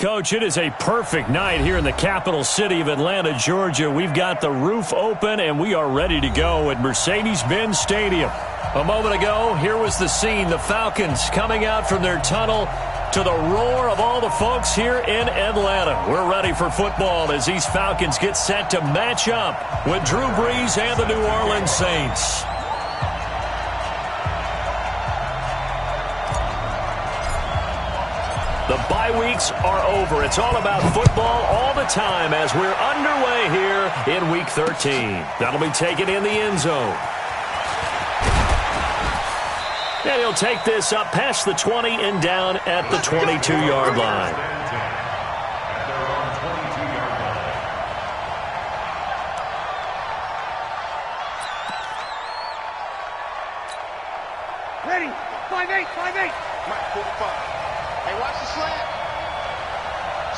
Coach, it is a perfect night here in the capital city of Atlanta, Georgia. We've got the roof open, and we are ready to go at Mercedes-Benz Stadium. A moment ago, here was the scene. The Falcons coming out from their tunnel to the roar of all the folks here in Atlanta. We're ready for football as these Falcons get set to match up with Drew Brees and the New Orleans Saints. The bye weeks are over. It's all about football all the time as we're underway here in Week 13. That'll be taken in the end zone. And he'll take this up past the 20 and down at the 22-yard line. Ready, 5-8, 5-8. Mike 45. Hey, watch the slant.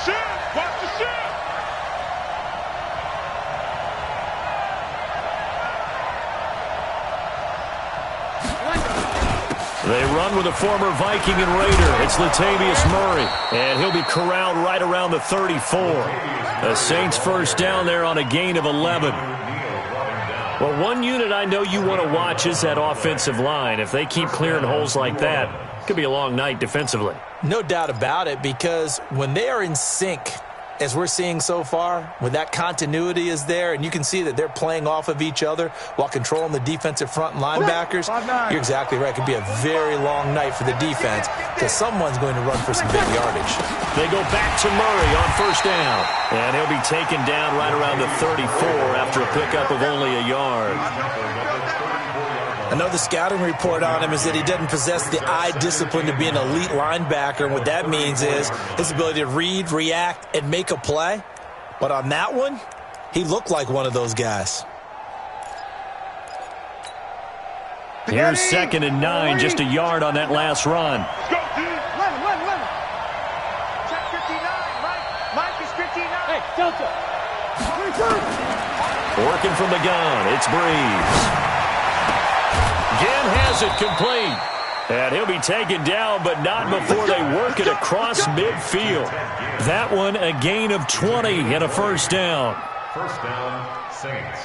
Shoot! Watch the shoot! They run with a former Viking and Raider. It's Latavius Murray, and he'll be corralled right around the 34. The Saints first down there on a gain of 11. Well, one unit I know you want to watch is that offensive line. If they keep clearing holes like that, it could be a long night defensively. No doubt about it, because when they are in sync, as we're seeing so far, when that continuity is there, and you can see that they're playing off of each other while controlling the defensive front and linebackers, you're exactly right. It could be a very long night for the defense because someone's going to run for some big yardage. They go back to Murray on first down, and he'll be taken down right around the 34 after a pickup of only a yard. Another scouting report on him is that he doesn't possess the eye discipline to be an elite linebacker, and what that means is his ability to read, react, and make a play. But on that one, he looked like one of those guys. Here's 2nd and 9, just a yard on that last run. Go, dude! 11. Check 59, Mike is 59. Hey, Delta. Working from the gun, it's Brees. Again has it complete. And he'll be taken down, but not before they work it across midfield. That one a gain of 20 and a first down. First down, Saints.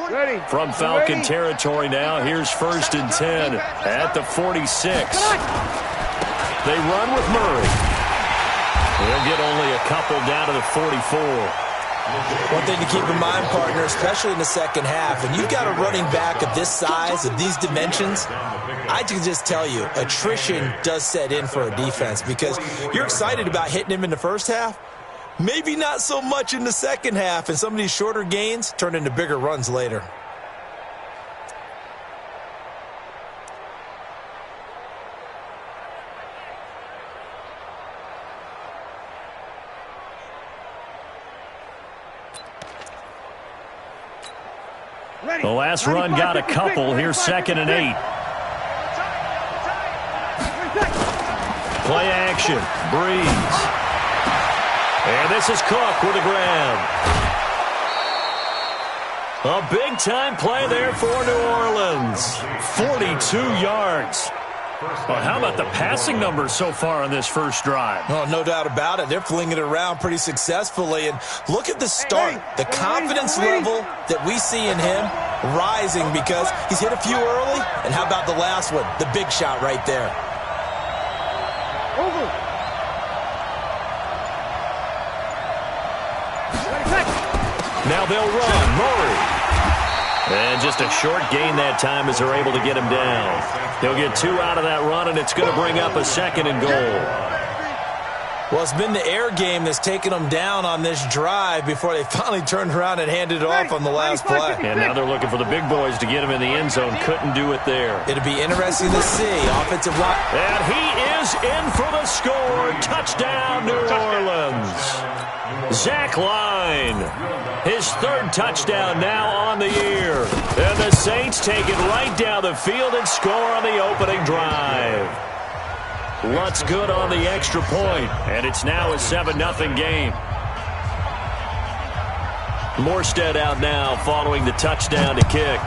Ready. From Falcon territory now, here's 1st and 10 at the 46. They run with Murray. They'll get only a couple down to the 44. One thing to keep in mind, partner, especially in the second half, when you've got a running back of this size, of these dimensions, I can just tell you, attrition does set in for a defense because you're excited about hitting him in the first half, maybe not so much in the second half, and some of these shorter gains turn into bigger runs later. The last run got a couple. Here's 2nd and 8. Play action. Brees. And this is Cook with a grab. A big-time play there for New Orleans. 42 yards. Well, how about the passing numbers so far on this first drive? Oh, no doubt about it. They're flinging it around pretty successfully. And look at the start. The confidence level that we see in him rising because he's hit a few early. And how about the last one? The big shot right there. Over. Now they'll run. Murray. And just a short gain that time as they're able to get him down. They'll get 2 out of that run, and it's going to bring up a 2nd and goal. Well, it's been the air game that's taken them down on this drive before they finally turned around and handed it off on the last play. And now they're looking for the big boys to get him in the end zone. Couldn't do it there. It'll be interesting to see. Offensive line. And he is in for the score. Touchdown, New Orleans. Zach Line. His 3rd touchdown now on the year. And the Saints take it right down the field and score on the opening drive. Lutz good on the extra point, and it's now a 7-0 game. Morstead out now following the touchdown to kick.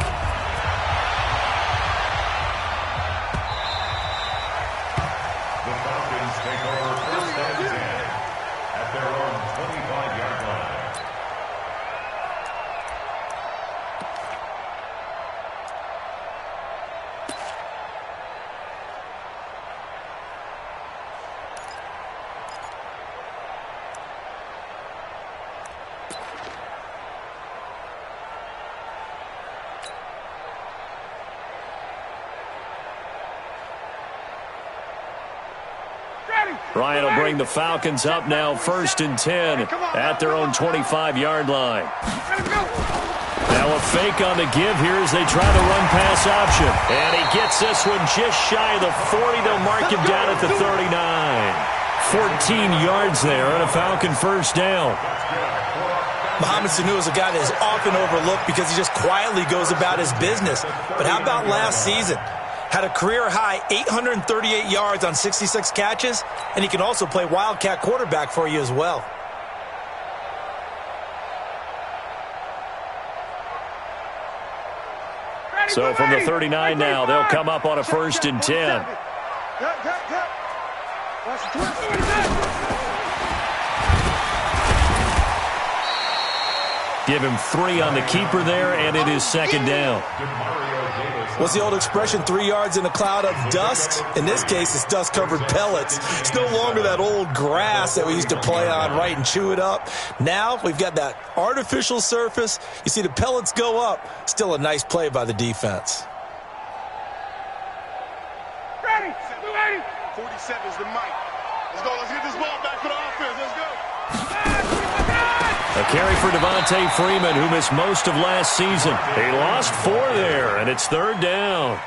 Ryan will bring the Falcons up now 1st and 10 at their own 25-yard line. Now a fake on the give here as they try the run-pass option. And he gets this one just shy of the 40. They'll mark him down at the 39. 14 yards there on a Falcon first down. Mohamed Sanu is a guy that is often overlooked because he just quietly goes about his business. But how about last season? Had a career-high 838 yards on 66 catches, and he can also play Wildcat quarterback for you as well. So from the 39 now, they'll come up on a 1st and 10. Give him 3 on the keeper there, and it is 2nd down. What's the old expression, 3 yards in a cloud of dust? In this case, it's dust-covered pellets. It's no longer that old grass that we used to play on, right, and chew it up. Now we've got that artificial surface. You see the pellets go up. Still a nice play by the defense. Ready. 47's the mic. Let's go. Let's get this ball back for the offense. Let's go. A carry for Devontae Freeman, who missed most of last season. They lost 4 there, and it's 3rd down.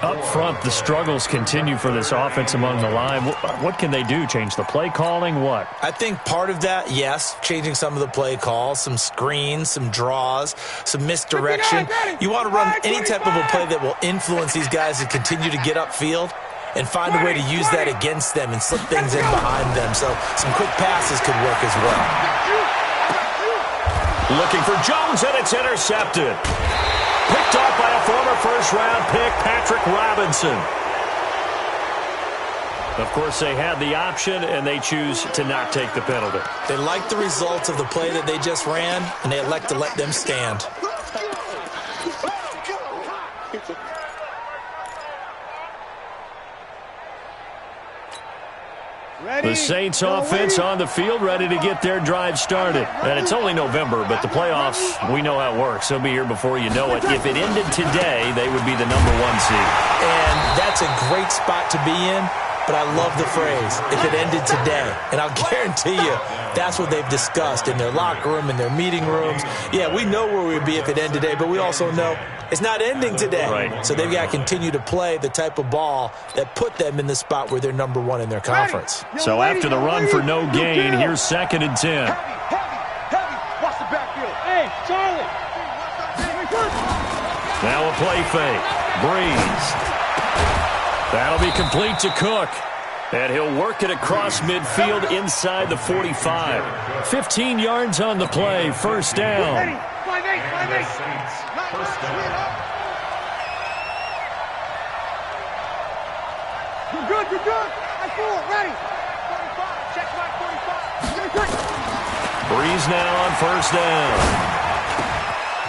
Up front, the struggles continue for this offense among the line. What can they do? Change the play calling? What? I think part of that, yes, changing some of the play calls, some screens, some draws, some misdirection. You want to run any type of a play that will influence these guys to continue to get upfield and find a way to use that against them and slip things in behind them. So some quick passes could work as well. Looking for Jones, and it's intercepted. Picked off by a former first-round pick, Patrick Robinson. Of course, they had the option, and they choose to not take the penalty. They like the results of the play that they just ran, and they elect to let them stand. The Saints offense on the field, ready to get their drive started. And it's only November, but the playoffs, we know how it works. They'll be here before you know it. If it ended today, they would be the #1 seed. And that's a great spot to be in, but I love the phrase, if it ended today. And I'll guarantee you, that's what they've discussed in their locker room, in their meeting rooms. Yeah, we know where we'd be if it ended today, but we also know it's not ending today. Right. So they've got to continue to play the type of ball that put them in the spot where they're #1 in their conference. So after the run for no gain, here's 2nd and 10. Heavy. Watch the backfield. Hey, Charlie. Now a play fake. Breeze. That'll be complete to Cook. And he'll work it across midfield inside the 45. 15 yards on the play. 1st down. 5-8. You're good. I fool. Ready. 45. Check my 45. Breeze now on 1st down.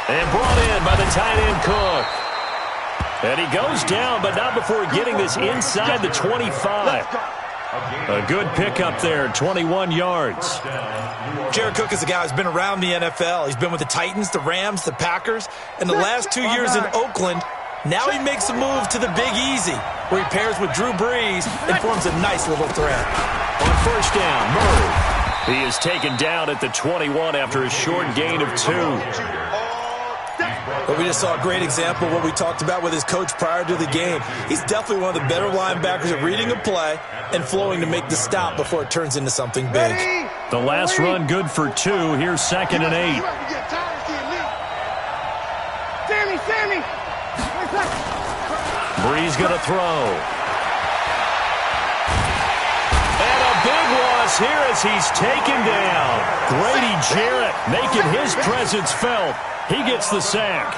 And brought in by the tight end Cook. And he goes down, but not before getting this inside the 25. A good pickup there, 21 yards. Jared Cook is a guy who's been around the NFL. He's been with the Titans, the Rams, the Packers, and the last 2 years in Oakland. Now he makes a move to the Big Easy, where he pairs with Drew Brees and forms a nice little threat. On 1st down, Murray. He is taken down at the 21 after a short gain of 2. But we just saw a great example of what we talked about with his coach prior to the game. He's definitely one of the better linebackers at reading a play and flowing to make the stop before it turns into something big. The last run good for 2. Here's 2nd and 8. Sammy. Breeze going to throw. And a big loss here as he's taken down. Grady Jarrett making his presence felt. He gets the sack.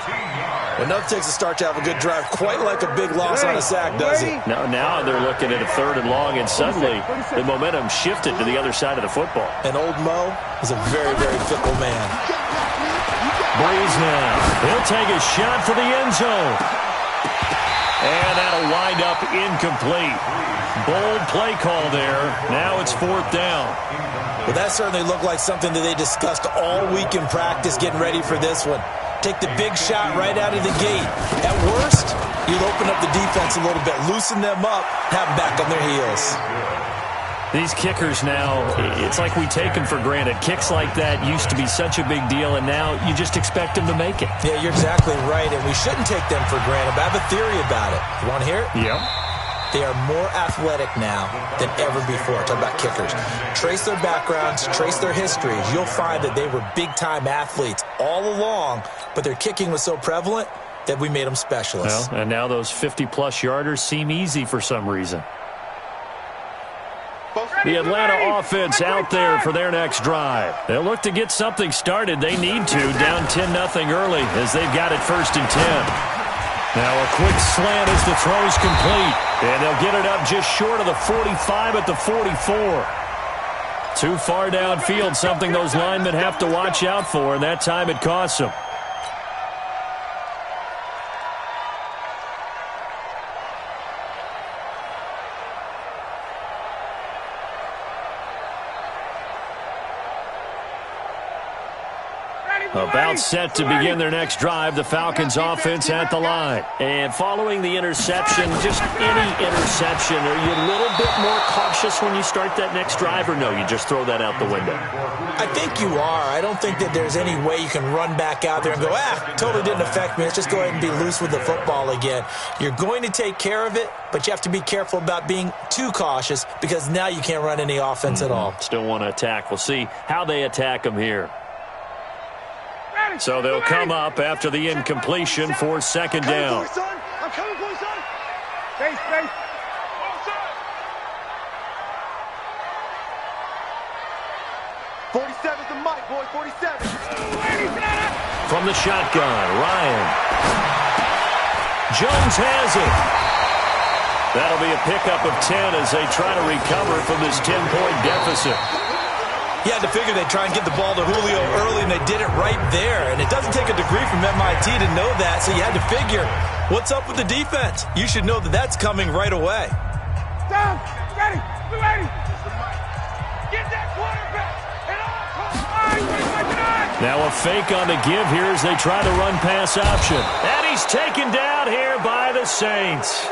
Enough takes a start to have a good drive, quite like a big loss on a sack, does it? Now they're looking at a 3rd and long, and suddenly the momentum shifted to the other side of the football. And old Mo is a very, very fickle man. Breeze now. He'll take a shot for the end zone. And that'll wind up incomplete. Bold play call there. Now it's 4th down. Well, that certainly looked like something that they discussed all week in practice getting ready for this one. Take the big shot right out of the gate. At worst, you'll open up the defense a little bit, loosen them up, have them back on their heels. These kickers now, it's like we take them for granted. Kicks like that used to be such a big deal, and now you just expect them to make it. Yeah, you're exactly right, and we shouldn't take them for granted, but I have a theory about it. You want to hear it? Yep. They are more athletic now than ever before. Talk about kickers. Trace their backgrounds, trace their histories. You'll find that they were big-time athletes all along, but their kicking was so prevalent that we made them specialists. Well, and now those 50-plus yarders seem easy for some reason. The Atlanta offense out there for their next drive. They'll look to get something started. They need to, down 10-0 early as they've got it 1st and 10. Now a quick slant as the throw's complete. And they'll get it up just short of the 45 at the 44. Too far downfield, something those linemen have to watch out for, and that time it costs them. About set to begin their next drive, the Falcons offense at the line. And following the interception, just any interception, are you a little bit more cautious when you start that next drive, or no, you just throw that out the window? I think you are. I don't think that there's any way you can run back out there and go, totally didn't affect me. Let's just go ahead and be loose with the football again. You're going to take care of it, but you have to be careful about being too cautious because now you can't run any offense at all. Still want to attack. We'll see how they attack them here. So they'll come up after the incompletion for 2nd down. I'm coming for you, son. Face. 47's the mic, boy. 47. From the shotgun, Ryan. Jones has it. That'll be a pickup of 10 as they try to recover from this 10-point deficit. You had to figure they'd try and get the ball to Julio early, and they did it right there. And it doesn't take a degree from MIT to know that, so you had to figure, what's up with the defense? You should know that that's coming right away. Down. Ready. Be ready. Get that quarterback. Now a fake on the give here as they try to run pass option. And he's taken down here by the Saints.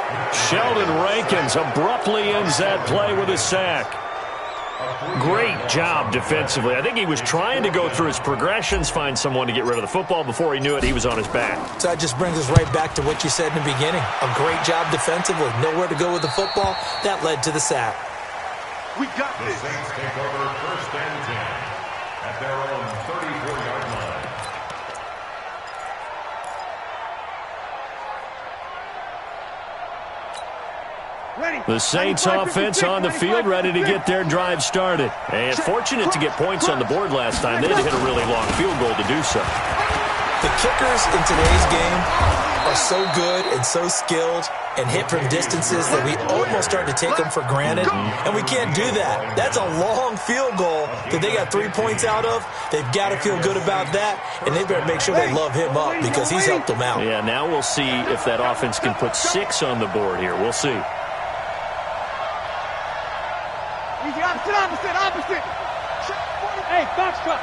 Sheldon Rankins abruptly ends that play with a sack. Great job defensively. I think he was trying to go through his progressions, find someone to get rid of the football. Before he knew it, he was on his back. So that just brings us right back to what you said in the beginning. A great job defensively. Nowhere to go with the football. That led to the sack. We got The this. Saints take over 1st and 10 at their own 34-yard line. The Saints offense on the field, ready to get their drive started. And fortunate to get points on the board last time. They had to hit a really long field goal to do so. The kickers in today's game are so good and so skilled and hit from distances that we almost start to take them for granted, and we can't do that. That's a long field goal that they got 3 points out of. They've got to feel good about that, and they better make sure they love him up because he's helped them out. Yeah, now we'll see if that offense can put 6 on the board here. We'll see. Easy, opposite. Hey, box truck.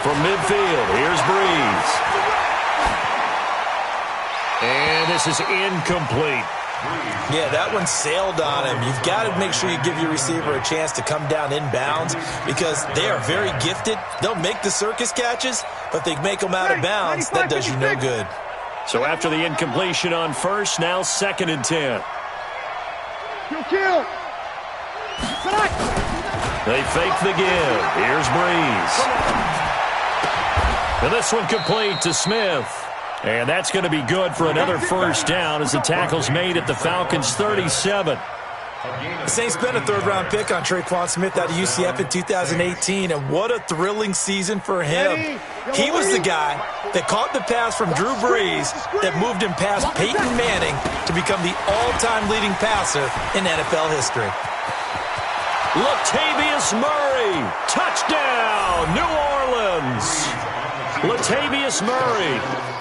From midfield, here's Breeze. And this is incomplete. Yeah, that one sailed on him. You've got to make sure you give your receiver a chance to come down inbounds because they are very gifted. They'll make the circus catches, but they make them out of bounds. That does you no good. So after the incompletion on first, now 2nd and 10. Kill. They fake the give. Here's Breeze. And this one complete to Smith. And that's going to be good for another 1st down as the tackle's made at the Falcons' 37. The Saints spent a 3rd-round pick on Traquan Smith out of UCF in 2018, and what a thrilling season for him. He was the guy that caught the pass from Drew Brees that moved him past Peyton Manning to become the all-time leading passer in NFL history. Latavius Murray, touchdown, New Orleans. Latavius Murray,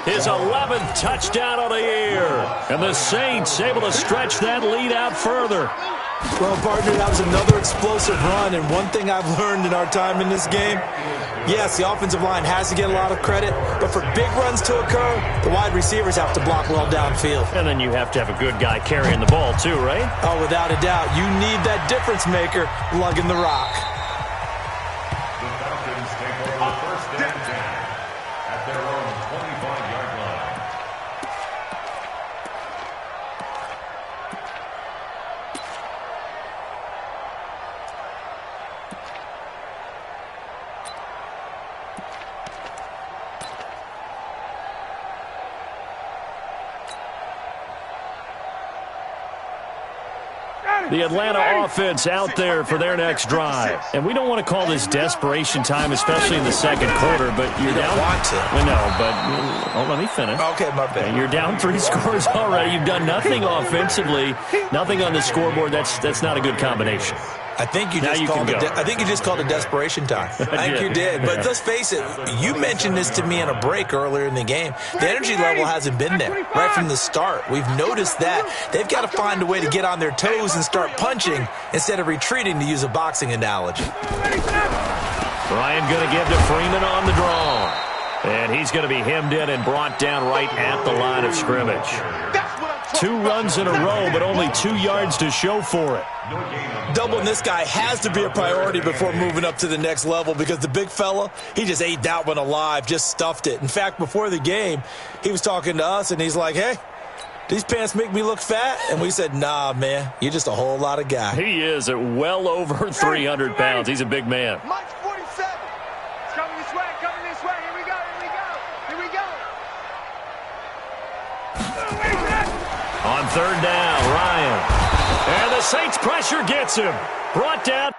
his 11th touchdown of the year. And the Saints able to stretch that lead out further. Well, partner, that was another explosive run, and one thing I've learned in our time in this game, yes, the offensive line has to get a lot of credit, but for big runs to occur, the wide receivers have to block well downfield. And then you have to have a good guy carrying the ball too, right? Oh, without a doubt. You need that difference maker lugging the rock. The Falcons take over first and 10 at their own 25-yard line. The Atlanta offense out there for their next drive. And we don't want to call this desperation time, especially in the second quarter, but you're You down. don't want to. I know, but let me finish. Okay, my bad. You're down 3 scores already. You've done nothing offensively, nothing on the scoreboard. That's not a good combination. I think you Now just you called can it. go. I think you just called it desperation time. I think you did. But let's face it. You mentioned this to me in a break earlier in the game. The energy level hasn't been there right from the start. We've noticed that they've got to find a way to get on their toes and start punching instead of retreating, to use a boxing analogy. Ryan going to give to Freeman on the draw. And he's going to be hemmed in and brought down right at the line of scrimmage. 2 runs in a row, but only 2 yards to show for it. Doubling this guy has to be a priority before moving up to the next level, because the big fella, he just ate that one alive, just stuffed it. In fact, before the game, he was talking to us, and he's like, hey, these pants make me look fat? And we said, nah, man, you're just a whole lot of guy. He is at well over 300 pounds. He's a big man. Mike's 47. It's coming this way, coming this way. Here we go, here we go, here we go. On 3rd down, Ryan. And the Saints pressure gets him. Brought down.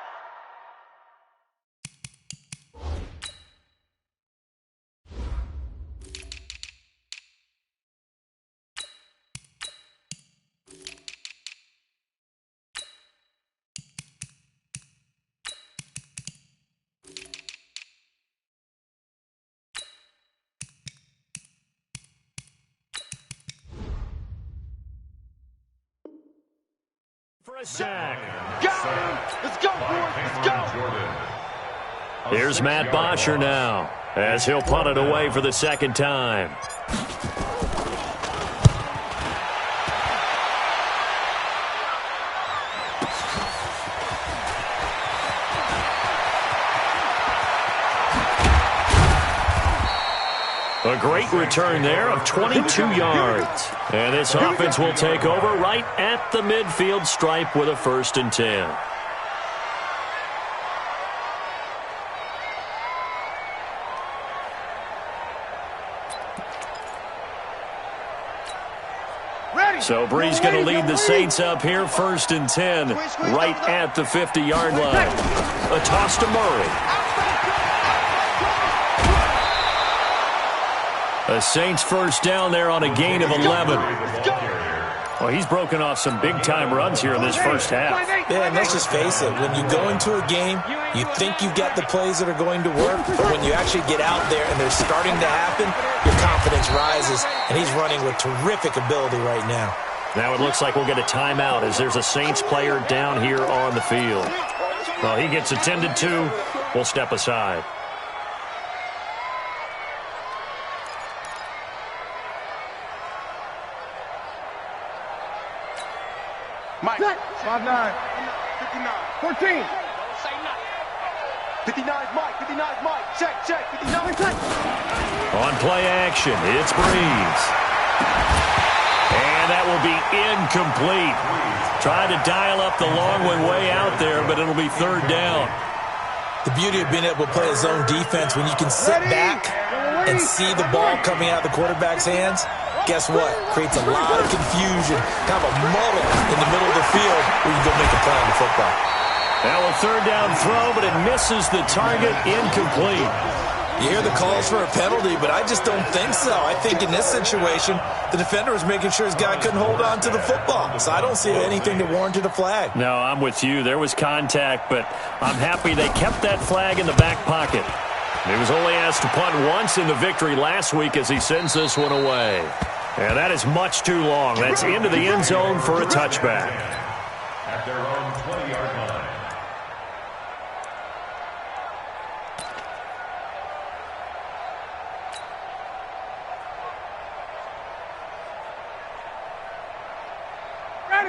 For a sack. Let's go, boys. Let's go. Here's Matt Bosher now, as he'll punt it away for the 2nd time. A great return there of 22 yards. And this offense will take over right at the midfield stripe with a 1st and 10. So Bree's going to lead the Saints up here, 1st and 10, right at the 50-yard line. A toss to Murray. A Saints 1st down there on a gain of 11. Well, he's broken off some big-time runs here in this first half. Yeah, and let's just face it. When you go into a game, you think you've got the plays that are going to work, but when you actually get out there and they're starting to happen, your confidence rises, and he's running with terrific ability right now. Now it looks like we'll get a timeout as there's a Saints player down here on the field. Well, he gets attended to. We'll step aside. Mike. 5'9". 59. 14. 59's Mike. 59's Mike. Check. 59. On play action, it's Breeze. And that will be incomplete. Tried to dial up the long one way out there, but it'll be 3rd down. The beauty of being able to play a zone defense, when you can sit back and see the ball coming out of the quarterback's hands, guess what? Creates a lot of confusion, kind of a muddle in the middle of the field where you go make a play on the football. Now a 3rd down throw, but it misses the target, incomplete. You hear the calls for a penalty, but I just don't think so. I think in this situation, the defender was making sure his guy couldn't hold on to the football. So I don't see anything that warranted a flag. No, I'm with you. There was contact, but I'm happy they kept that flag in the back pocket. He was only asked to punt once in the victory last week as he sends this one away. And that is much too long. That's into the end zone for a touchback. At their own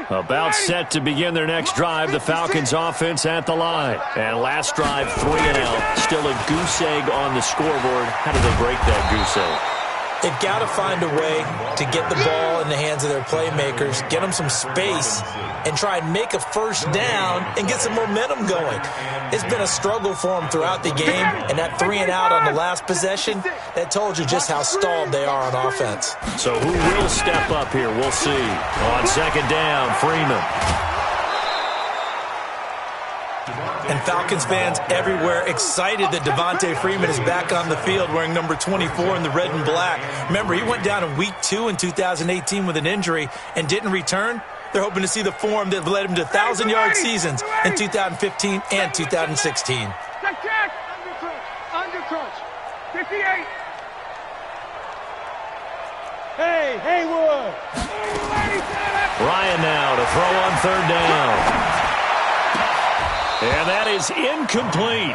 About set to begin their next drive, the Falcons offense at the line. And last drive, 3 and out. Still a goose egg on the scoreboard. How do they break that goose egg? They've got to find a way to get the ball in the hands of their playmakers, get them some space, and try and make a first down and get some momentum going. It's been a struggle for them throughout the game, and that 3 and out on the last possession, that told you just how stalled they are on offense. So who will step up here? We'll see. On second down, Freeman. And Falcons fans everywhere excited that Devontae Freeman is back on the field wearing number 24 in the red and black. Remember, he went down in Week 2 in 2018 with an injury and didn't return. They're hoping to see the form that led him to 1,000-yard seasons in 2015 and 2016. Under crunch. 58. Hey, Haywood. Ryan now to throw on third down. And that is incomplete.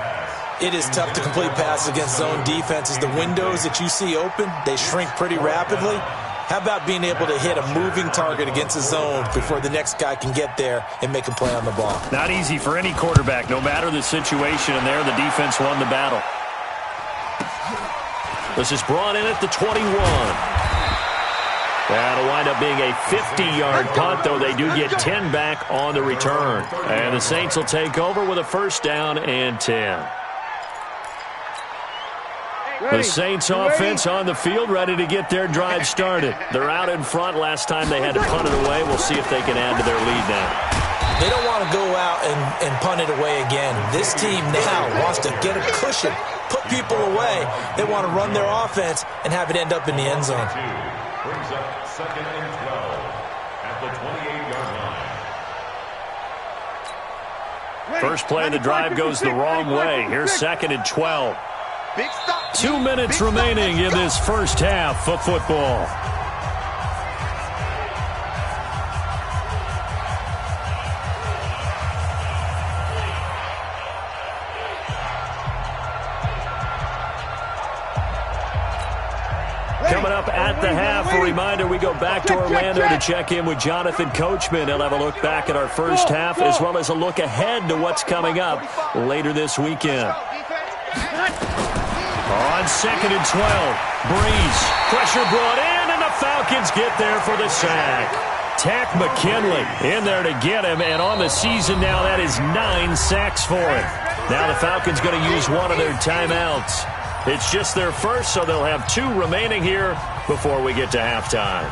It is tough to complete passes against zone defenses. The windows that you see open, they shrink pretty rapidly. How about being able to hit a moving target against the zone before the next guy can get there and make a play on the ball? Not easy for any quarterback, no matter the situation, and there the defense won the battle. This is brought in at the 21. That'll wind up being a 50-yard punt, though they do get 10 back on the return. And the Saints will take over with a first down and 10. The Saints offense on the field, ready to get their drive started. They're out in front. Last time they had to punt it away. We'll see if they can add to their lead now. They don't want to go out and punt it away again. This team now wants to get a cushion, put people away. They want to run their offense and have it end up in the end zone. Brings up second and 12 at the 28-yard line. First play of the drive goes the wrong way. Here's second and 12. 2 minutes remaining in this first half of football. Coming up at the half, a reminder, we go back to Orlando to check in with Jonathan Coachman. He'll have a look back at our first half as well as a look ahead to what's coming up later this weekend. On second and 12, Breeze. Pressure brought in, and the Falcons get there for the sack. Tack McKinley in there to get him, and on the season now, that is 9 sacks for him. Now the Falcons going to use one of their timeouts. It's just their first, so they'll have 2 remaining here before we get to halftime.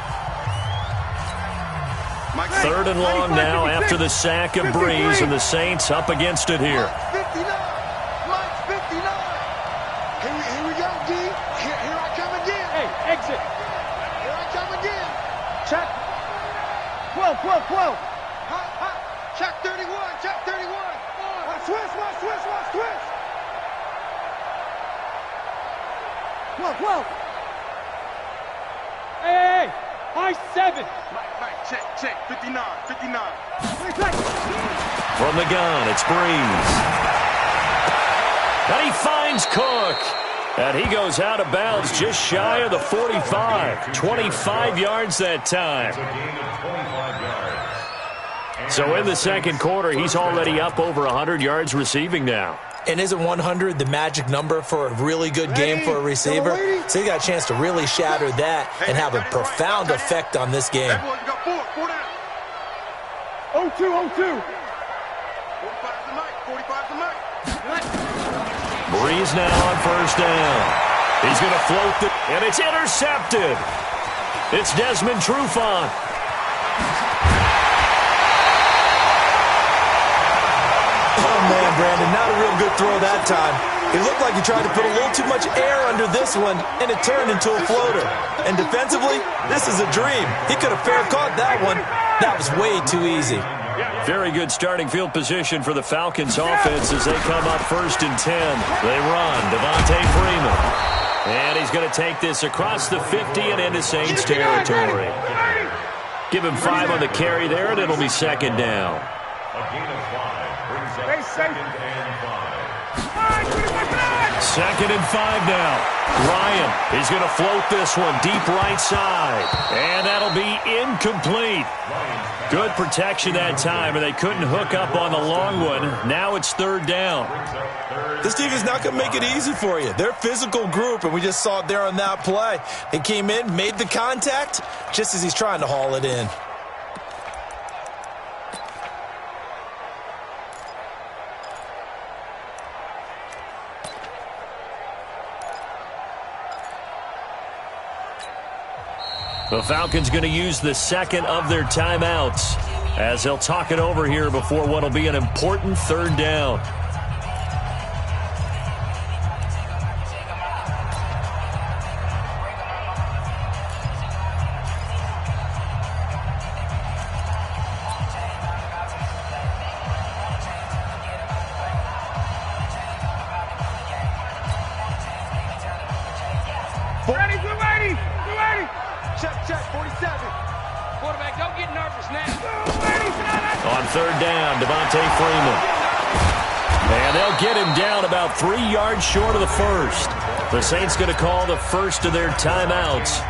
Third and long now after the sack of Breeze, and the Saints up against it here. Mike's 59. Here we go, D. Here I come again. Hey, exit. Here I come again. Check. 12. Check 31. Check 31. Watch twist. 12. Hey, high 7. Mike, check. 59. From the gun, it's Breeze. And he finds Cook. And he goes out of bounds just shy of the 45. 25 yards that time. So in the second quarter, he's already up over 100 yards receiving now. And isn't 100 the magic number for a really good game for a receiver? So you got a chance to really shatter that and have a profound effect on this game. 0-2. Breeze now on first down. He's going to float it, and it's intercepted. It's Desmond Trufant. Oh, man, Brandon, not a real good throw that time. It looked like he tried to put a little too much air under this one, and it turned into a floater. And defensively, this is a dream. He could have fair caught that one. That was way too easy. Very good starting field position for the Falcons offense as they come up first and 10. They run. Devontae Freeman. And he's going to take this across the 50 and into Saints territory. Give him 5 on the carry there, and it'll be second down. A gain of 5 brings up second and 5. Second and 5 now. Ryan, he's going to float this one deep right side. And that'll be incomplete. Ryan's Good protection that time, and they couldn't hook up on the long one. Now it's third down. This team is not going to make it easy for you. They're a physical group, and we just saw it there on that play. He came in, made the contact, just as he's trying to haul it in. The Falcons going to use the second of their timeouts as they'll talk it over here before what will be an important third down. Check, 47. Quarterback, don't get nervous now. On third down, Devontae Freeman. And they'll get him down about 3 yards short of the first. The Saints going to call the first of their timeouts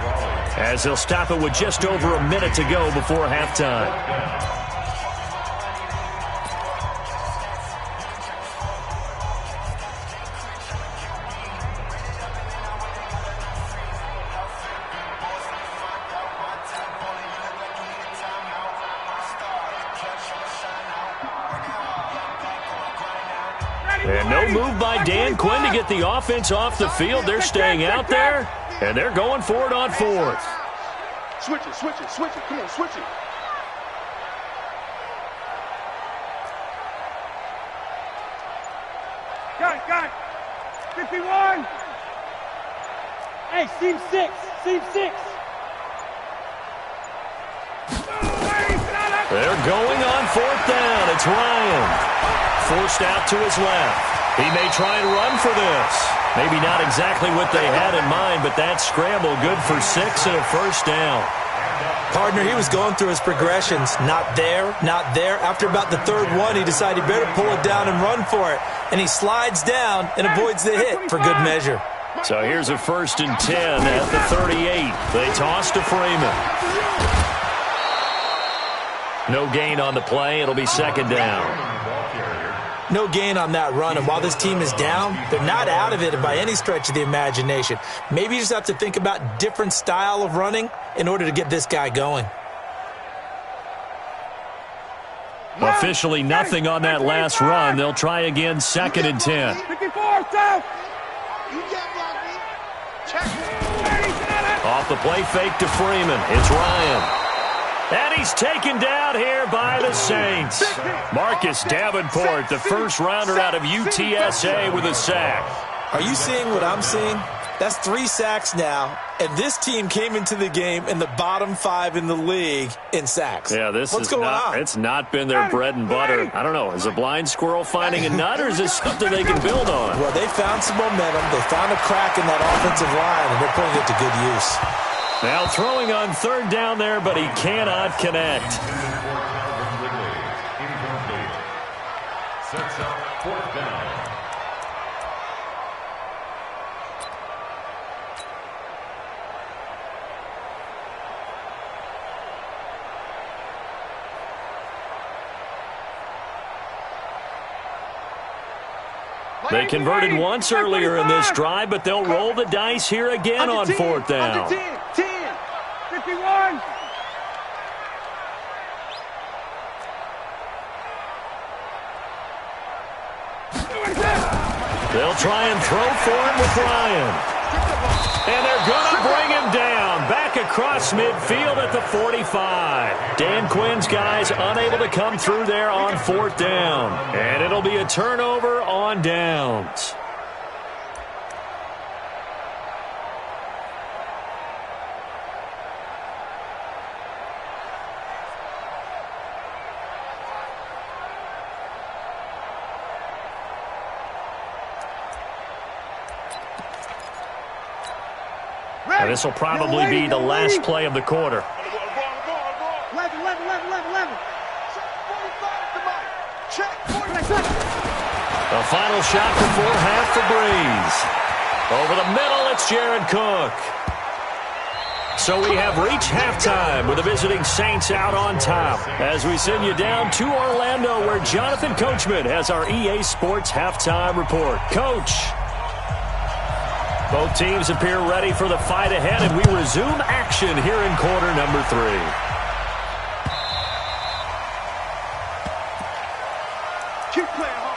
as they'll stop it with just over a minute to go before halftime. And no move by Dan Quinn to get the offense off the field. They're staying out there, and they're going for it on fourth. Switch it. Come on, switch it. Got it. 51. Hey, seam 6. They're going on fourth down. It's Ryan. Forced out to his left. He may try and run for this. Maybe not exactly what they had in mind, but that scramble good for 6 and a first down. Partner, he was going through his progressions. Not there. After about the third one, he decided he better pull it down and run for it. And he slides down and avoids the hit for good measure. So here's a 1st and 10 at the 38. They toss to Freeman. No gain on the play. It'll be second down. No gain on that run, and while this team is down, they're not out of it by any stretch of the imagination. Maybe you just have to think about different style of running in order to get this guy going. Officially nothing on that last run. They'll try again, 2nd and 10. 54, south. Off the play fake to Freeman. It's Ryan. And he's taken down here by the Saints. Marcus Davenport, the first rounder out of UTSA with a sack. Are you seeing what I'm seeing? That's 3 sacks now, and this team came into the game in the bottom 5 in the league in sacks. Yeah, What's going on? It's not been their bread and butter. I don't know. Is a blind squirrel finding a nut, or is this something they can build on? Well, they found some momentum. They found a crack in that offensive line, and they're putting it to good use. Now throwing on third down there, but he cannot connect. Sets up fourth down. They converted once earlier in this drive, but they'll roll the dice here again on fourth down. 10, 51. They'll try and throw for him with Ryan. And they're going to bring him down. Back across midfield at the 45. Dan Quinn's guys unable to come through there on fourth down. And it'll be a turnover on downs. Now, this will probably be the last play of the quarter. 11. Check. 45. The final shot before half for Breeze. Over the middle, it's Jared Cook. So we have reached halftime with the visiting Saints out on top as we send you down to Orlando where Jonathan Coachman has our EA Sports halftime report. Coach. Both teams appear ready for the fight ahead, and we resume action here in quarter number 3. Keep playing hard.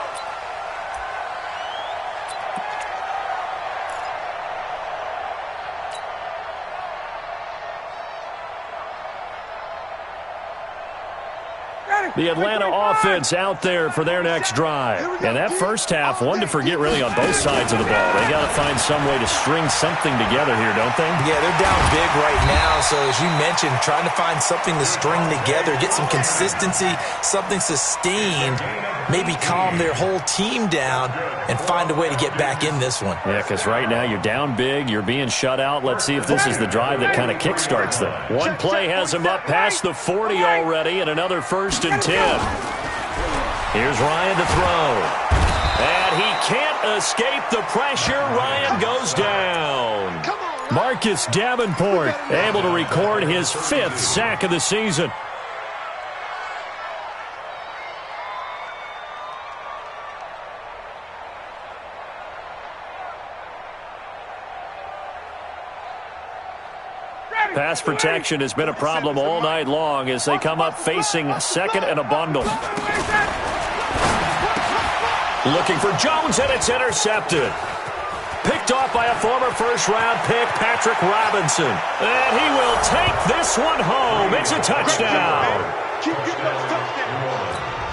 The Atlanta offense out there for their next drive. And that first half, one to forget really on both sides of the ball. They got to find some way to string something together here, don't they? Yeah, they're down big right now. So as you mentioned, trying to find something to string together, get some consistency, something sustained, maybe calm their whole team down and find a way to get back in this one. Yeah, because right now you're down big, you're being shut out. Let's see if this is the drive that kind of kickstarts them. One play has them up past the 40 already, and another 1st and 10. Here's Ryan to throw. And he can't escape the pressure. Ryan goes down. Marcus Davenport able to record his 5th sack of the season. Pass protection has been a problem all night long as they come up facing 2nd and a bundle. Looking for Jones, and it's intercepted. Picked off by a former first-round pick, Patrick Robinson. And he will take this one home. It's a touchdown.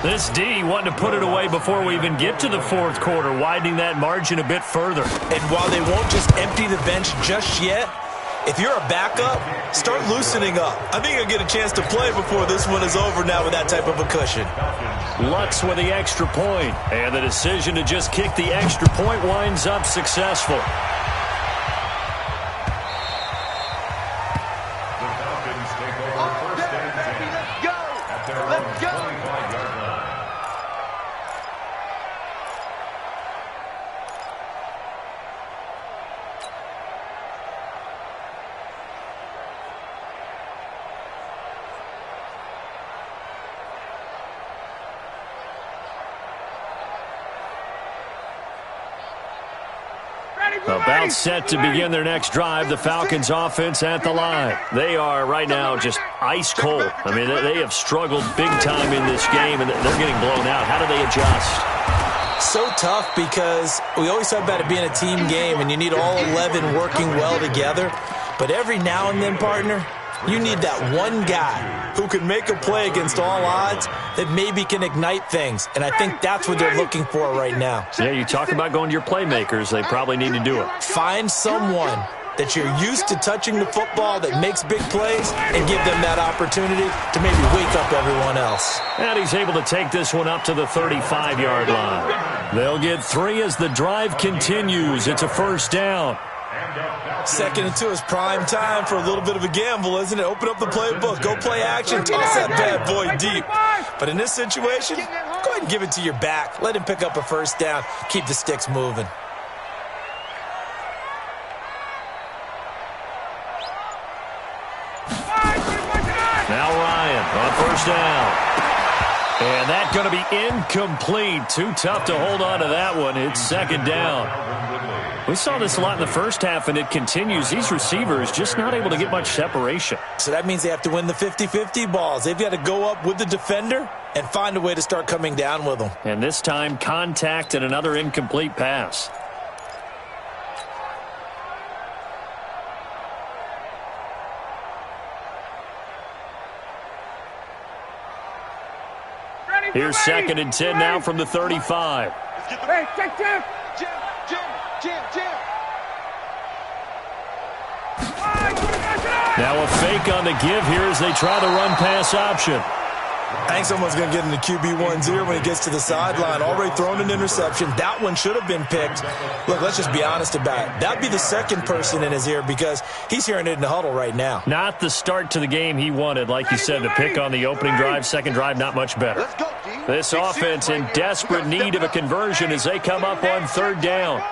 This D wanted to put it away before we even get to the 4th quarter, widening that margin a bit further. And while they won't just empty the bench just yet, if you're a backup, start loosening up. I think you'll get a chance to play before this one is over now with that type of a cushion. Lutz with the extra point, and the decision to just kick the extra point winds up successful. The Falcons take over 1st and 10 at their own 25-yard line. About set to begin their next drive, the Falcons offense at the line. They are right now just ice cold. I mean, they have struggled big time in this game, and they're getting blown out. How do they adjust? So tough because we always talk about it being a team game, and you need all 11 working well together. But every now and then, partner, you need that one guy who can make a play against all odds that maybe can ignite things. And I think that's what they're looking for right now. Yeah, you talk about going to your playmakers. They probably need to do it. Find someone that you're used to touching the football that makes big plays and give them that opportunity to maybe wake up everyone else. And he's able to take this one up to the 35-yard line. They'll get 3 as the drive continues. It's a 1st down. 2nd and 2 is prime time for a little bit of a gamble, isn't it? Open up the playbook, go play action, toss that bad boy deep. But in this situation, go ahead and give it to your back. Let him pick up a 1st down. Keep the sticks moving. Now Ryan on 1st down. And that's going to be incomplete. Too tough to hold on to that one. It's 2nd down. We saw this a lot in the first half, and it continues. These receivers just not able to get much separation. So that means they have to win the 50-50 balls. They've got to go up with the defender and find a way to start coming down with them. And this time, contact and another incomplete pass. Here's 2nd and 10 now from the 35. Hey, check Jim. Jim. Now a fake on the give here as they try the run-pass option. I think someone's going to get in the QB1's ear when he gets to the sideline. Already thrown an interception. That one should have been picked. Look, let's just be honest about it. That'd be the 2nd person in his ear because he's hearing it in the huddle right now. Not the start to the game he wanted. Like you said, the pick on the opening drive, 2nd drive, not much better. This offense in desperate need of a conversion as they come up on 3rd down.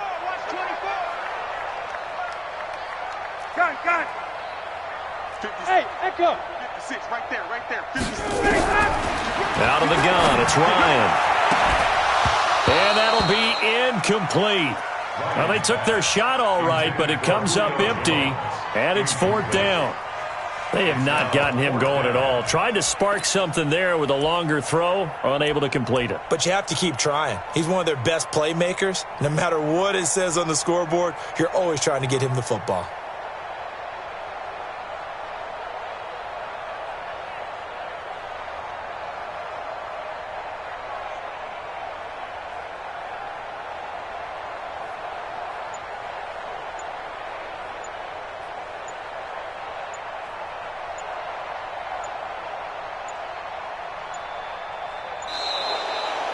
'Gun. go. 56, right there, right there. 56. Out of the gun, it's Ryan. And that'll be incomplete. Well, they took their shot all right, but it comes up empty, and it's 4th down. They have not gotten him going at all. Tried to spark something there with a longer throw, unable to complete it. But you have to keep trying. He's one of their best playmakers. No matter what it says on the scoreboard, you're always trying to get him the football.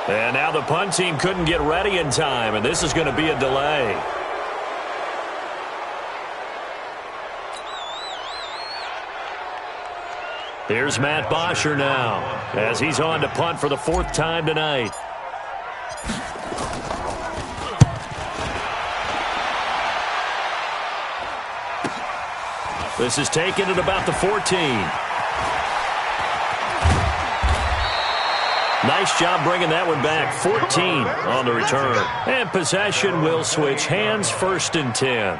And now the punt team couldn't get ready in time, and this is going to be a delay. Here's Matt Bosher now, as he's on to punt for the 4th time tonight. This is taken at about the 14. Nice job bringing that one back. 14 on the return. And possession will switch hands, 1st and 10.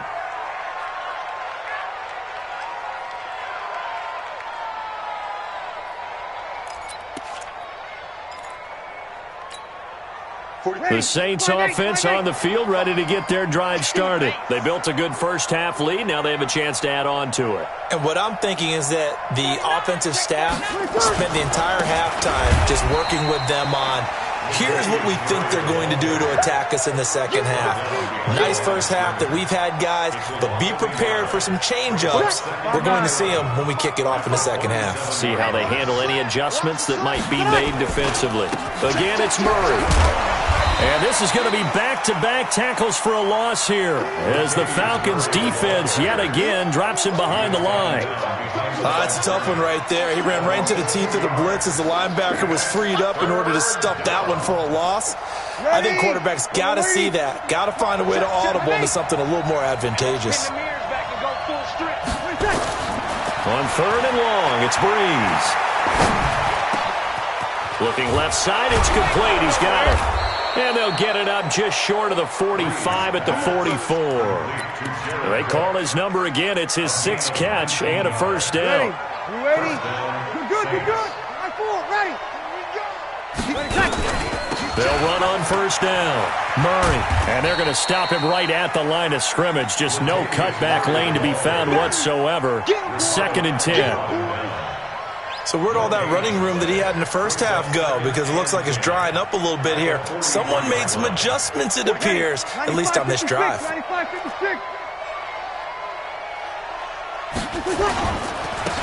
The Saints offense on the field, ready to get their drive started. They built a good first-half lead. Now they have a chance to add on to it. And what I'm thinking is that the offensive staff spent the entire halftime just working with them on, here's what we think they're going to do to attack us in the second half. Nice first half that we've had, guys, but be prepared for some change-ups. We're going to see them when we kick it off in the second half. See how they handle any adjustments that might be made defensively. Again, it's Murray. And this is going to be back-to-back tackles for a loss here as the Falcons' defense yet again drops him behind the line. That's a tough one right there. He ran right into the teeth of the blitz as the linebacker was freed up in order to stuff that one for a loss. I think quarterbacks got to see that. Got to find a way to audible into something a little more advantageous. On 3rd and long, it's Breeze. Looking left side, it's complete. He's got it. And they'll get it up just short of the 45 at the 44. They call his number again. It's his 6th catch and a 1st down. You ready? You're good, you're good. Right forward, ready. They'll run on 1st down. Murray. And they're going to stop him right at the line of scrimmage. Just no cutback lane to be found whatsoever. 2nd and 10. So where'd all that running room that he had in the first half go? Because it looks like it's drying up a little bit here. Someone made some adjustments, it appears, at least on this drive.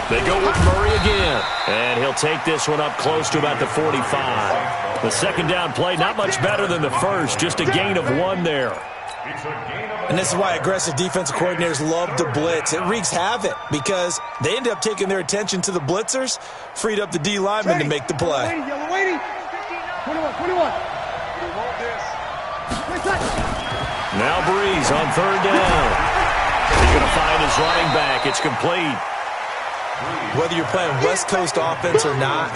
They go with Murray again. And he'll take this one up close to about the 45. The 2nd down play, not much better than the first. Just a gain of 1 there. And this is why aggressive defensive coordinators love to blitz. It wreaks havoc because they end up taking their attention to the blitzers, freed up the D lineman to make the play. Yellow waiting. 21. Now Breeze on 3rd down. He's going to find his running back. It's complete. Whether you're playing West Coast offense or not,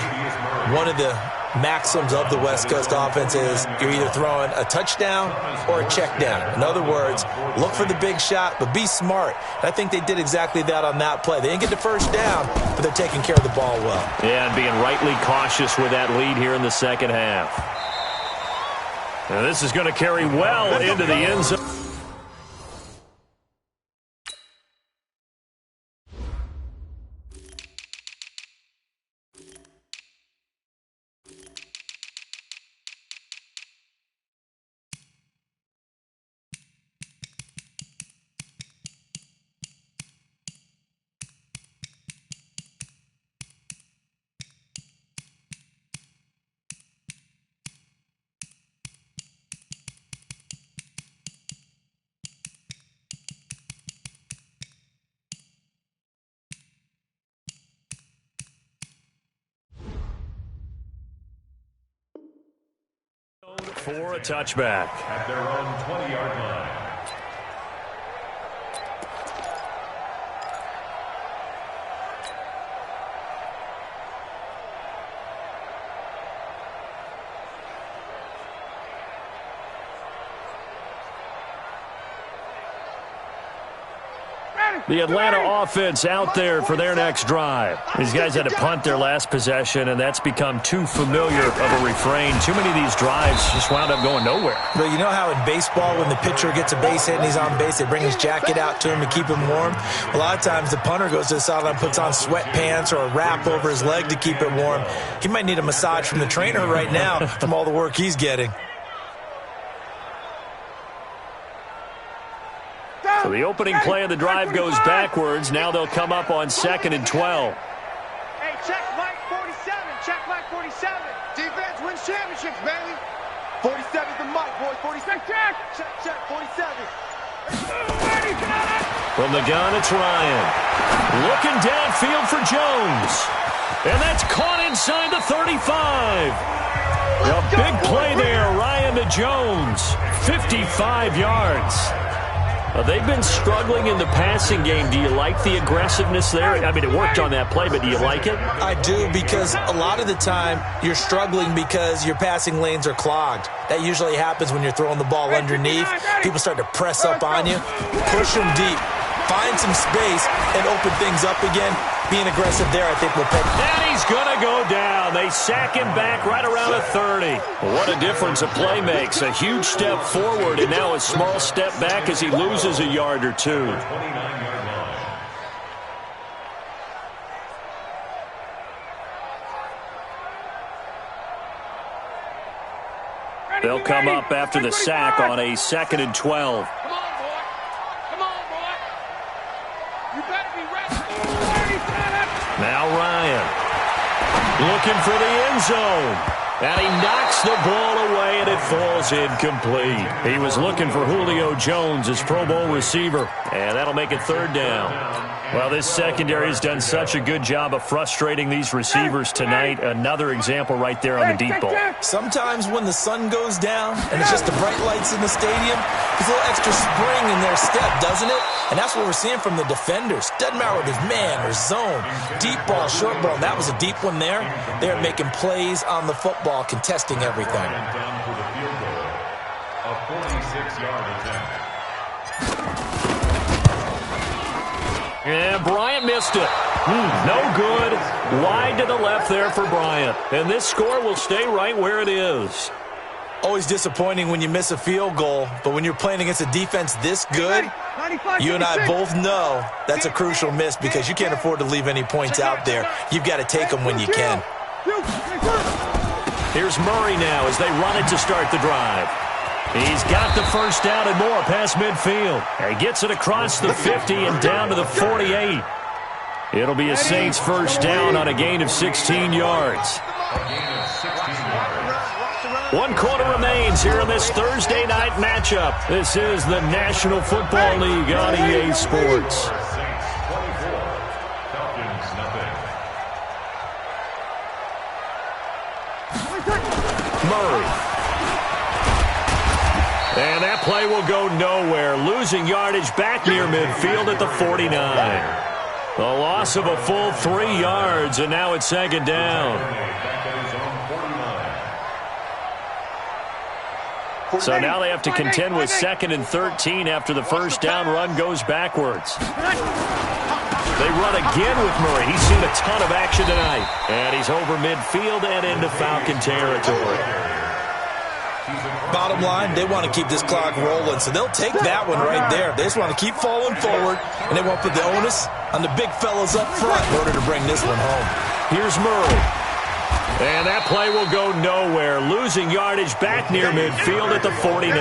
one of the maxims of the West Coast offense is you're either throwing a touchdown or a check down. In other words, look for the big shot, but be smart. And I think they did exactly that on that play. They didn't get the 1st down, but they're taking care of the ball well. Yeah, and being rightly cautious with that lead here in the second half. Now this is going to carry well into the end zone. For a touchback. At their own 20-yard line. The Atlanta offense out there for their next drive. These guys had to punt their last possession, and that's become too familiar of a refrain. Too many of these drives just wound up going nowhere. But you know how in baseball, when the pitcher gets a base hit and he's on base, they bring his jacket out to him to keep him warm? A lot of times the punter goes to the sideline, puts on sweatpants or a wrap over his leg to keep it warm. He might need a massage from the trainer right now from all the work he's getting. So the opening play of the drive goes backwards. Now they'll come up on 2nd and 12. Hey, check Mike 47. Check Mike 47. Defense wins championships, baby. 47's the Mike, boys. 47. Check 47. From the gun, it's Ryan. Looking downfield for Jones. And that's caught inside the 35. A big play there, Ryan to Jones. 55 yards. They've been struggling in the passing game. Do you like the aggressiveness there? I mean, it worked on that play, but do you like it? I do, because a lot of the time you're struggling because your passing lanes are clogged. That usually happens when you're throwing the ball underneath. People start to press up on you. Push them deep. Find some space and open things up again. Being aggressive there, I think, will pay. And he's going to go down. They sack him back right around the 30. What a difference a play makes. A huge step forward and now a small step back as he loses a yard or two. They'll come up after the sack on a 2nd and 12. Now Ryan looking for the end zone. And he knocks the ball away, and it falls incomplete. He was looking for Julio Jones, his Pro Bowl receiver, and that'll make it 3rd down. Well, this secondary has done such a good job of frustrating these receivers tonight. Another example right there on the deep ball. Sometimes when the sun goes down and it's just the bright lights in the stadium, there's a little extra spring in their step, doesn't it? And that's what we're seeing from the defenders. Doesn't matter whether it's man or zone, deep ball, short ball. And that was a deep one there. They're making plays on the football, contesting everything. Down for the field goal, a 46-yard attempt. And Bryant missed it. No good. Wide to the left there for Bryant. And this score will stay right where it is. Always disappointing when you miss a field goal, but when you're playing against a defense this good, you and I both know that's a crucial miss because you can't afford to leave any points out there. You've got to take them when you can. Here's Murray now as they run it to start the drive. He's got the first down and more past midfield. And he gets it across the 50 and down to the 48. It'll be a Saints first down on a gain of 16 yards. 1 quarter remains here in this Thursday night matchup. This is the National Football League on EA Sports. Murray. And that play will go nowhere. Losing yardage back near midfield at the 49. The loss of a full 3 yards, and now it's 2nd down. So now they have to contend with 2nd and 13 after the first down run goes backwards. They run again with Murray. He's seen a ton of action tonight. And he's over midfield and into Falcon territory. Bottom line, they want to keep this clock rolling, so they'll take that one right there. They just want to keep falling forward, and they won't put the onus on the big fellas up front in order to bring this one home. Here's Murray. And that play will go nowhere. Losing yardage back near midfield at the 49.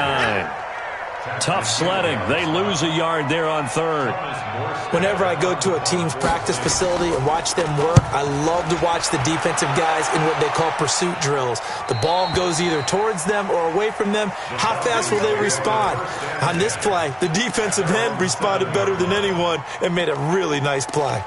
Tough sledding. They lose a yard there on 3rd. Whenever I go to a team's practice facility and watch them work, I love to watch the defensive guys in what they call pursuit drills. The ball goes either towards them or away from them. How fast will they respond? On this play, the defensive end responded better than anyone and made a really nice play.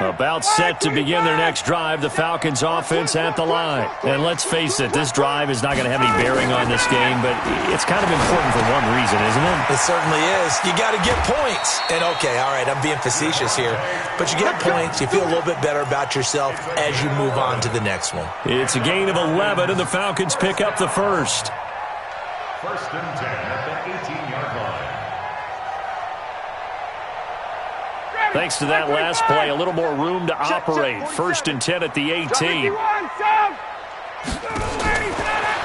About set to begin their next drive, the Falcons offense at the line. And let's face it, this drive is not going to have any bearing on this game, but it's kind of important for one reason, isn't it? It certainly is. You got to get points. And okay, all right, I'm being facetious here, but you get points, you feel a little bit better about yourself as you move on to the next one. It's a gain of 11, and the Falcons pick up the first. First and 10 at the 18-yard line. Thanks to that last play, a little more room to operate. First and 10 at the 18.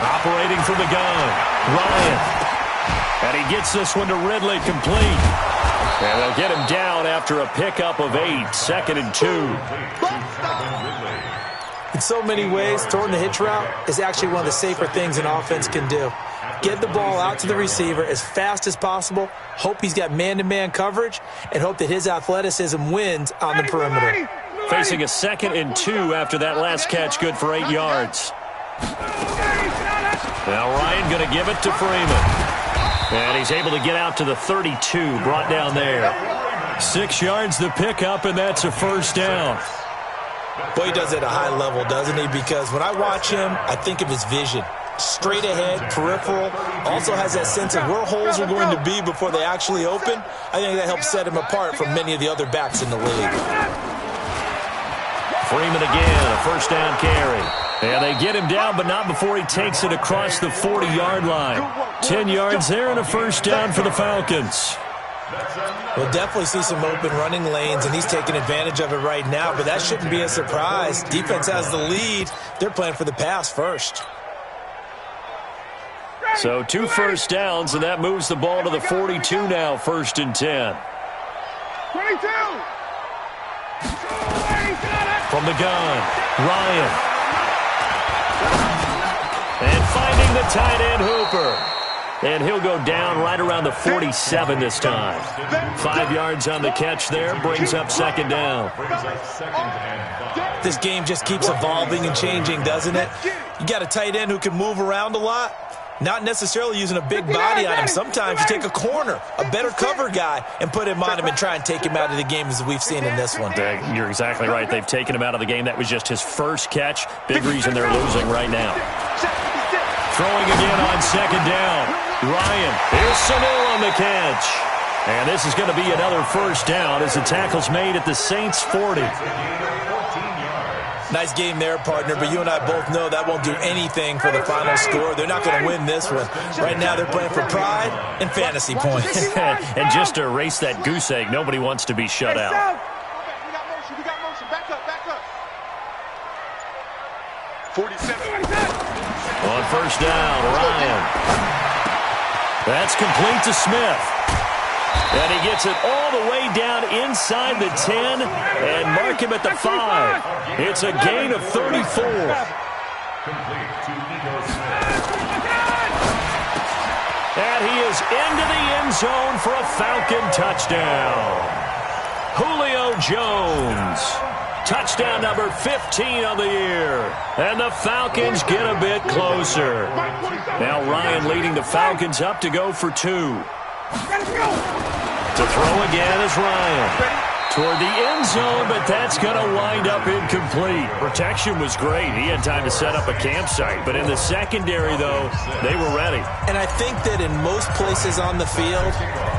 Operating from the gun, Ryan. And he gets this one to Ridley, complete. And they'll get him down after a pickup of 8, second and 2. In so many ways, throwing the hitch route is actually one of the safer things an offense can do. Get the ball out to the receiver as fast as possible, hope he's got man-to-man coverage, and hope that his athleticism wins on the perimeter. Facing a second and 2 after that last catch, good for 8 yards. Now Ryan going to give it to Freeman. And he's able to get out to the 32, brought down there. 6 yards the pickup, and that's a first down. Boy, he does it at a high level, doesn't he? Because when I watch him, I think of his vision. Straight ahead, peripheral, also has that sense of where holes are going to be before they actually open. I think that helps set him apart from many of the other backs in the league. Freeman again, a first down carry. And they get him down, but not before he takes it across the 40-yard line. 10 yards there and a first down for the Falcons. We'll definitely see some open running lanes, and he's taking advantage of it right now, but that shouldn't be a surprise. Defense has the lead. They're playing for the pass first. So 2 first downs, and that moves the ball to the 42 now, first and 10. 22. From the gun, Ryan. And finding the tight end, Hooper. And he'll go down right around the 47 this time. 5 yards on the catch there, brings up second down. This game just keeps evolving and changing, doesn't it? You got a tight end who can move around a lot. Not necessarily using a big body on him. Sometimes you take a corner, a better cover guy, and put him on him and try and take him out of the game as we've seen in this one. You're exactly right. They've taken him out of the game. That was just his first catch. Big reason they're losing right now. Throwing again on second down. Ryan, here's Sanu on the catch. And this is going to be another first down as the tackle's made at the Saints' 40. Nice game there, partner, but you and I both know that won't do anything for the final score. They're not going to win this one. Right now they're playing for pride and fantasy points. And just to erase that goose egg, nobody wants to be shut out. We got motion. Back up. 47. On first down, Ryan. That's complete to Smith. And he gets it all the way down inside the 10 and mark him at the 5. It's a gain of 34. And he is into the end zone for a Falcon touchdown. Julio Jones. Touchdown number 15 on the year. And the Falcons get a bit closer. Now Ryan leading the Falcons up to go for 2. To throw again is Ryan. Toward the end zone, but that's going to wind up incomplete. Protection was great. He had time to set up a campsite. But in the secondary, though, they were ready. And I think that in most places on the field,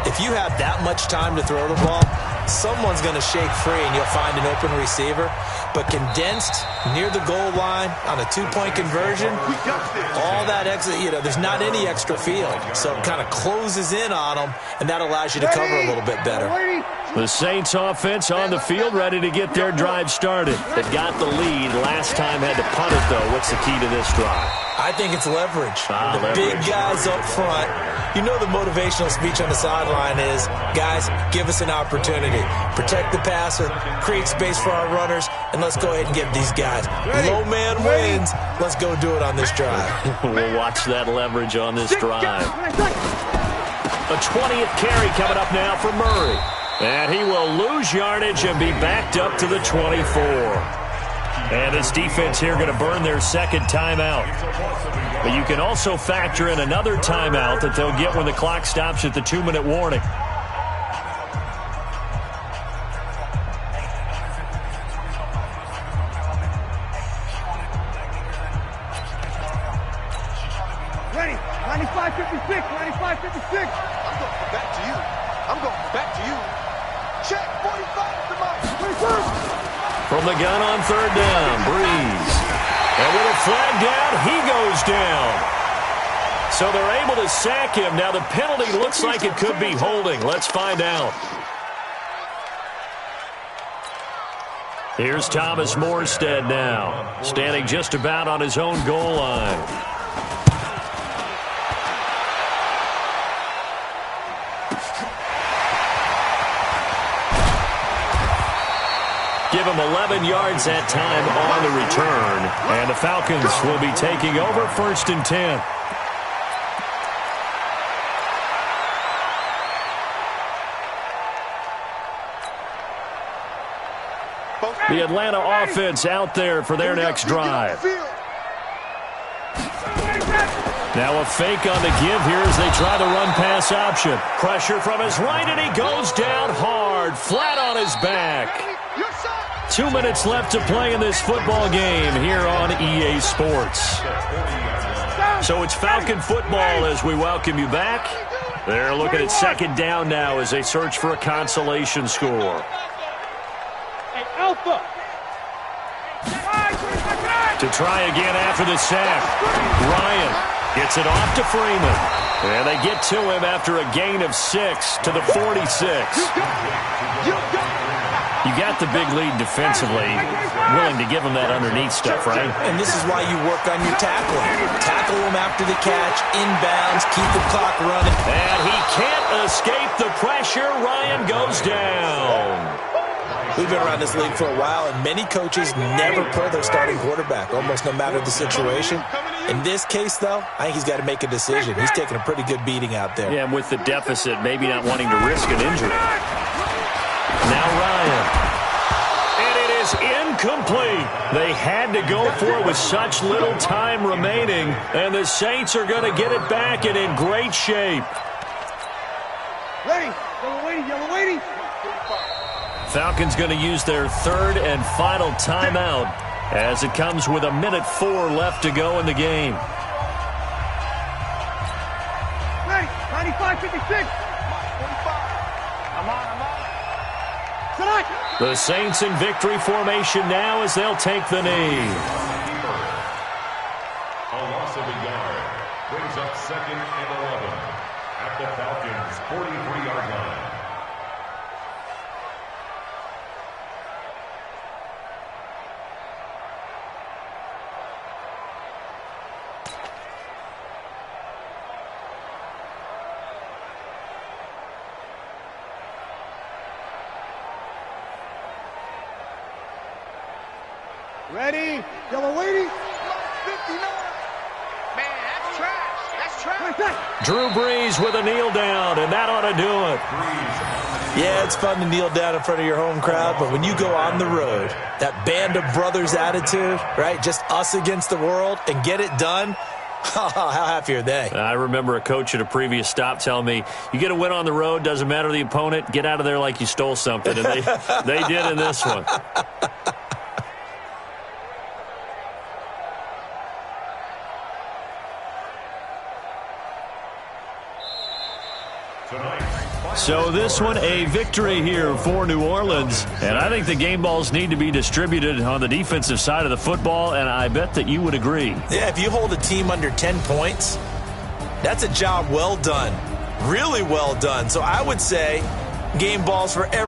if you have that much time to throw the ball, someone's going to shake free and you'll find an open receiver. But condensed near the goal line on a 2-point conversion, all that extra, there's not any extra field. So it kind of closes in on them, and that allows you to cover a little bit better. The Saints offense on the field, ready to get their drive started. They got the lead. Last time had to punt it, though. What's the key to this drive? I think it's leverage. The big guys up front. You know the motivational speech on the sideline is, guys, give us an opportunity. Protect the passer, create space for our runners, and let's go ahead and get these guys. Low man wins. Let's go do it on this drive. We'll watch that leverage on this drive. A 20th carry coming up now for Murray. And he will lose yardage and be backed up to the 24. And this defense here going to burn their second timeout. But you can also factor in another timeout that they'll get when the clock stops at the 2-minute warning. 95-56, 95-56. I'm going back to you. I'm going back to you. Check, 45 to Mike. From the gun on third down, Breeze. And with a flag down, he goes down. So they're able to sack him. Now the penalty looks like it could be holding. Let's find out. Here's Thomas Morstead now, standing just about on his own goal line. Give him 11 yards that time on the return. And the Falcons will be taking over 1st and 10. The Atlanta offense out there for their next drive. Now a fake on the give here as they try the run-pass option. Pressure from his right, and he goes down hard, flat on his back. 2 minutes left to play in this football game here on EA Sports. So it's Falcon football as we welcome you back. They're looking at 2nd down now as they search for a consolation score. Alpha. To try again after the sack. Ryan gets it off to Freeman. And they get to him after a gain of 6 to the 46. You got the big lead defensively, willing to give him that underneath stuff, right? And this is why you work on your tackling. Tackle him after the catch, inbounds, keep the clock running. And he can't escape the pressure. Ryan goes down. We've been around this league for a while, and many coaches never pull their starting quarterback, almost no matter the situation. In this case, though, I think he's got to make a decision. He's taking a pretty good beating out there. Yeah, and with the deficit, maybe not wanting to risk an injury. Now Ryan. And it is incomplete. They had to go for it with such little time remaining, and the Saints are going to get it back and in great shape. Ready. Yellow waiting, yellow waiting. Falcons going to use their 3rd and final timeout as it comes with 1:04 left to go in the game. Ready, 95-56. I'm on. The Saints in victory formation now as they'll take the knee. A loss of a yard brings up 2nd and 11 at the Falcons' 43-yard line. Ready, yellow waiting. 59. Man, that's trash. That's trash. Drew Brees with a kneel down, and that ought to do it. Yeah, it's fun to kneel down in front of your home crowd, but when you go on the road, that band of brothers attitude, right, just us against the world, and get it done, how happy are they? I remember a coach at a previous stop telling me, you get a win on the road, doesn't matter the opponent, get out of there like you stole something, and they did in this one. So this one, a victory here for New Orleans. And I think the game balls need to be distributed on the defensive side of the football, and I bet that you would agree. Yeah, if you hold a team under 10 points, that's a job well done. Really well done. So I would say game balls for every